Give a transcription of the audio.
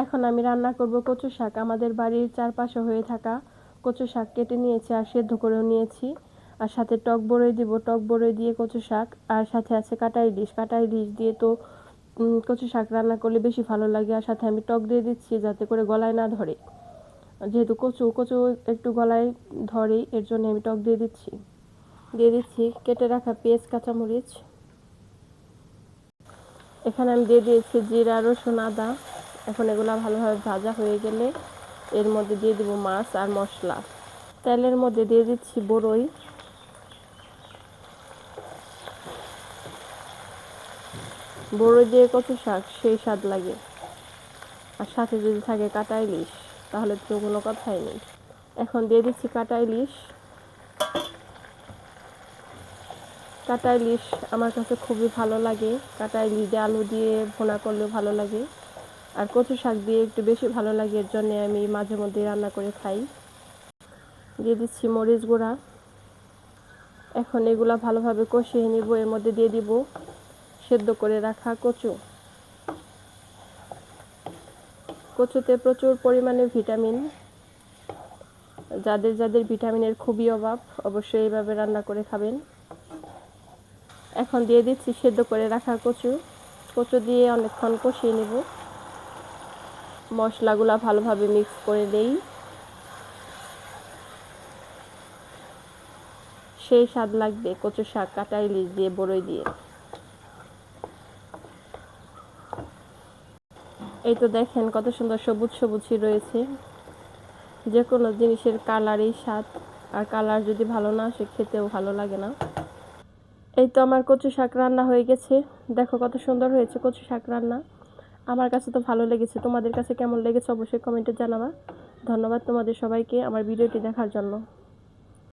এখন আমি রান্না করব কচু শাক। আমাদের বাড়ির চারপাশে হয়ে থাকা কচু শাক কেটে নিয়েছি আর সেদ্ধ করেও নিয়েছি। আর সাথে টক বড়ই দিব, টক বড়ই দিয়ে কচু শাক। আর সাথে আছে কাটা ইলিশ। কাটা ইলিশ দিয়ে তো কচু শাক রান্না করলে বেশি ভালো লাগে। আর সাথে আমি টক দিয়ে দিচ্ছি যাতে করে গলায় না ধরে। যেহেতু কচু কচু একটু গলায় ধরে, এর জন্য আমি টক দিয়ে দিচ্ছি কেটে রাখা পেঁয়াজ কাঁচামরিচ। এখানে আমি দিয়ে দিয়েছি জিরা, রসুন, আদা। এখন এগুলো ভালোভাবে ভাজা হয়ে গেলে এর মধ্যে দিয়ে দিব মাছ আর মশলা। তেলের মধ্যে দিয়ে দিচ্ছি বড়ই। বড়ই দিয়ে কচু শাক সেই স্বাদ লাগে। আর সাথে যদি থাকে কাটা ইলিশ তাহলে তো কোনো কথাই নেই। এখন দিয়ে দিচ্ছি কাটা ইলিশ। কাটা ইলিশ আমার কাছে খুবই ভালো লাগে। কাটা ইলিশ দিয়ে আলু দিয়ে ভুনা করলেও ভালো লাগে। আর কচু শাক দিয়ে একটু বেশি ভালো লাগে, এর জন্য আমি মাঝে মধ্যে রান্না করে খাই। দিয়ে দিচ্ছি মরিচ গুঁড়া। এখন এগুলা ভালোভাবে কষিয়ে নিব। এর মধ্যে দিয়ে দিব সেদ্ধ করে রাখা কচু। কচুতে প্রচুর পরিমাণে ভিটামিন। যাদের যাদের ভিটামিনের খুবই অভাব অবশ্যই এইভাবে রান্না করে খাবেন। এখন দিয়ে দিচ্ছি সেদ্ধ করে রাখা কচু। কচু দিয়ে অনেকক্ষণ কষিয়ে নেব। মশলাগুলা ভালোভাবে মিক্স করে দেই। সেই স্বাদ লাগবে কচু শাক কাটা ইলিশ দিয়ে বড়ই দিয়ে। এই তো দেখেন কত সুন্দর সবুজ সবুজই রয়েছে। যে কোনো জিনিসের কালারই স্বাদ। আর কালার যদি ভালো না আসে খেতেও ভালো লাগে না। এই তো আমার কচু শাক রান্না হয়ে গেছে। দেখো কত সুন্দর হয়েছে কচু শাক রান্না। আমার কাছে তো ভালো লেগেছে। তোমাদের কাছে কেমন লেগেছে অবশ্যই কমেন্টে জানাবা। ধন্যবাদ তোমাদের সবাইকে আমার ভিডিওটি দেখার জন্য।